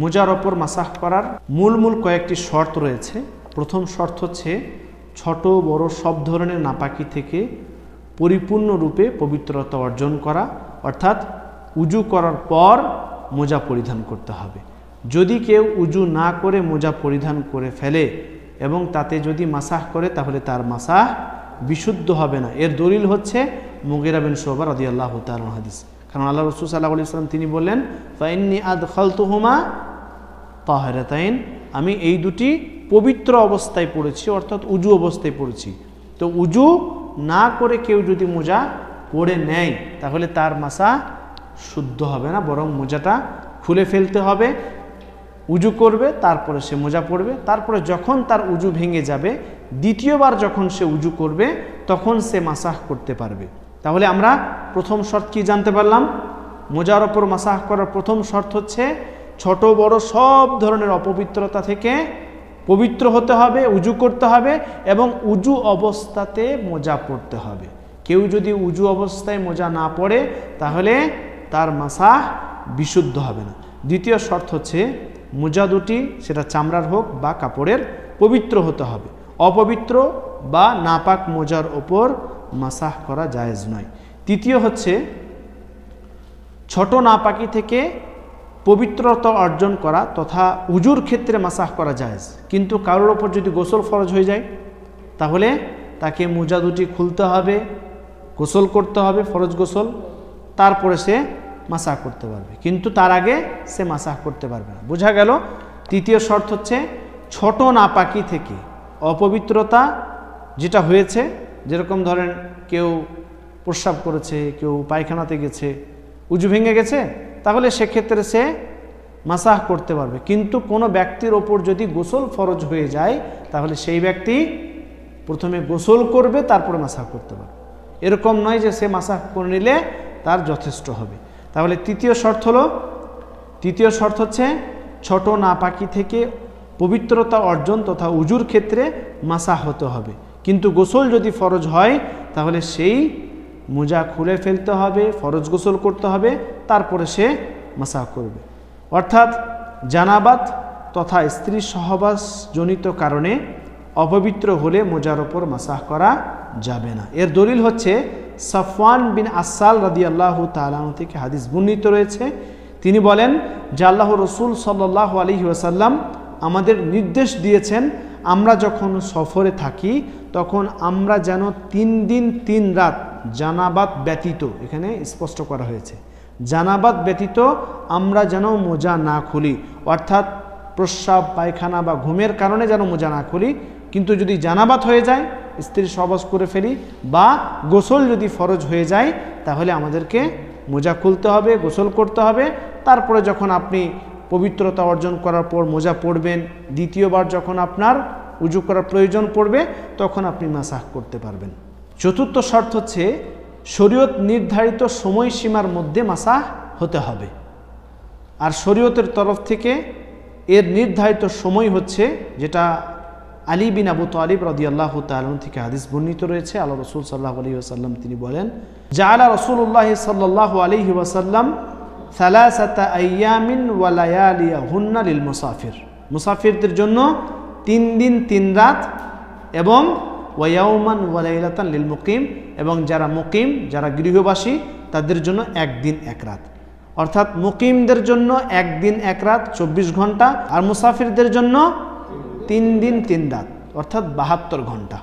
মোজার ওপর মাসাহ করার মূল কয়েকটি শর্ত রয়েছে। প্রথম শর্ত হচ্ছে ছোট বড় সব ধরনের নাপাকি থেকে পরিপূর্ণরূপে পবিত্রতা অর্জন করা, অর্থাৎ উজু করার পর মোজা পরিধান করতে হবে। যদি কেউ উজু না করে মোজা পরিধান করে ফেলে এবং তাতে যদি মাসাহ করে তাহলে তার মাসাহ বিশুদ্ধ হবে না। এর দলিল হচ্ছে মুগিরা বিন শুবা রাদিয়াল্লাহু তাআলা হাদিস। কারণ আল্লাহ রাসূল সাল্লাল্লাহু আলাইহি ওয়াসাল্লাম তিনি বললেন, ফাইন্নী আদখালতুহুমা তাহিরাতাইন, আমি এই দুটি পবিত্র অবস্থায় পড়েছি, অর্থাৎ উজু অবস্থায় পড়েছি। তো উজু না করে কেউ যদি মোজা পরে নেয় তাহলে তার মাসাহ শুদ্ধ হবে না, বরং মোজাটা খুলে ফেলতে হবে, উজু করবে, তারপরে সে মোজা পরবে। তারপরে যখন তার উজু ভেঙে যাবে, দ্বিতীয়বার যখন সে উজু করবে তখন সে মাসাহ করতে পারবে। তাহলে আমরা প্রথম শর্ত কি জানতে পারলাম? মোজার ওপর মাসাহ করার প্রথম শর্ত হচ্ছে ছোট বড় সব ধরনের অপবিত্রতা থেকে পবিত্র হতে হবে, উজু করতে হবে এবং উজু অবস্থাতে মোজা পরতে হবে। কেউ যদি উজু অবস্থায় মোজা না পড়ে তাহলে তার মাসাহ বিশুদ্ধ হবে না। দ্বিতীয় শর্ত হচ্ছে মোজা দুটি, সেটা চামড়ার হোক বা কাপড়ের, পবিত্র হতে হবে। অপবিত্র বা নাপাক মোজার ওপর মাসাহ করা জায়েজ নয়। তৃতীয় হচ্ছে ছোট নাপাকি থেকে পবিত্রতা অর্জন করা তথা উজুর ক্ষেত্রে মাসাহ করা জায়েজ, কিন্তু কারোর ওপর যদি গোসল ফরজ হয়ে যায় তাহলে তাকে মোজা দুটি খুলতে হবে, গোসল করতে হবে, ফরজ গোসল, তারপরে সে মাসাহ করতে পারবে, কিন্তু তার আগে সে মাসাহ করতে পারবে না। বোঝা গেল? তৃতীয় শর্ত হচ্ছে ছোট নাপাকি থেকে অপবিত্রতা যেটা হয়েছে, যেরকম ধরেন কেউ প্রস্রাব করেছে, কেউ পায়খানাতে গেছে, উজু ভেঙে গেছে, তাহলে সেক্ষেত্রে সে মাসাহ করতে পারবে। কিন্তু কোনো ব্যক্তির ওপর যদি গোসল ফরজ হয়ে যায় তাহলে সেই ব্যক্তি প্রথমে গোসল করবে, তারপরে মাসাহ করতে পারবে। এরকম নয় যে সে মাসাহ করে নিলে তার যথেষ্ট হবে। তাহলে তৃতীয় শর্ত হচ্ছে ছোট নাপাকি থেকে পবিত্রতা অর্জন তথা উজুর ক্ষেত্রে মাসাহ হতে হবে, কিন্তু গোসল যদি ফরজ হয় তাহলে সেই মোজা খুলে ফেলতে হবে, ফরজ গোসল করতে হবে, তারপরে সে মাসাহ করবে। অর্থাৎ জানাবাত তথা স্ত্রী সহবাসজনিত কারণে অপবিত্র হলে মোজার ওপর মাসাহ করা যাবে না। এর দলিল হচ্ছে সাফওয়ান বিন আসাল রাদিয়াল্লাহু তাআলা আনহু থেকে হাদিস বর্ণিত রয়েছে। তিনি বলেন যে আল্লাহর রাসূল সাল্লাল্লাহু আলাইহি ওয়াসাল্লাম আমাদের নির্দেশ দিয়েছেন, আমরা যখন সফরে থাকি তখন আমরা যেন 3 দিন 3 রাত জানাবাত ব্যতীত, এখানে স্পষ্ট করা হয়েছে, জানাবাত ব্যতীত আমরা যেন মোজা না খুলি, অর্থাৎ প্রস্রাব পায়খানা বা ঘুমের কারণে যেন মোজা না খুলি। কিন্তু যদি জানাবাত হয়ে যায়, স্ত্রী সহবাস করে ফেলি বা গোসল যদি ফরজ হয়ে যায় তাহলে আমাদেরকে মোজা খুলতে হবে, গোসল করতে হবে। তারপরে যখন আপনি পবিত্রতা অর্জন করার পর মোজা পরবেন, দ্বিতীয়বার যখন আপনার উজু করার প্রয়োজন পড়বে তখন আপনি মাসাহ করতে পারবেন। চতুর্থ শর্ত হচ্ছে শরীয়ত নির্ধারিত সময়সীমার মধ্যে মাসাহ হতে হবে। আর শরীয়তের তরফ থেকে এর নির্ধারিত সময় হচ্ছে, যেটা আলী বিন আবু তালিব রাদিয়াল্লাহু তাআলা থেকে হাদিস বর্ণিত রয়েছে। আল্লাহ রাসূল সাল্লাল্লাহু আলাইহি ওয়াসাল্লাম তিনি বলেন, জাআলা রাসূলুল্লাহ সাল্লাল্লাহু আলাইহি ওয়াসাল্লাম সালাসাতা আইয়ামিন ওয়া লায়ালিয়াহুন্না লিল মুসাফির, মুসাফিরদের জন্য 3 দিন 3 রাত এবং ওয়া ইয়াওমান ওয়া লাইলাতান লিল মুকিম, এবং যারা মুকিম, যারা গৃহবাসী তাদের জন্য 1 দিন 1 রাত। অর্থাৎ মুকিমদের জন্য 1 দিন 1 রাত 24 ঘন্টা, আর মুসাফিরদের জন্য 3 দিন 3 রাত অর্থাৎ 72 ঘন্টা।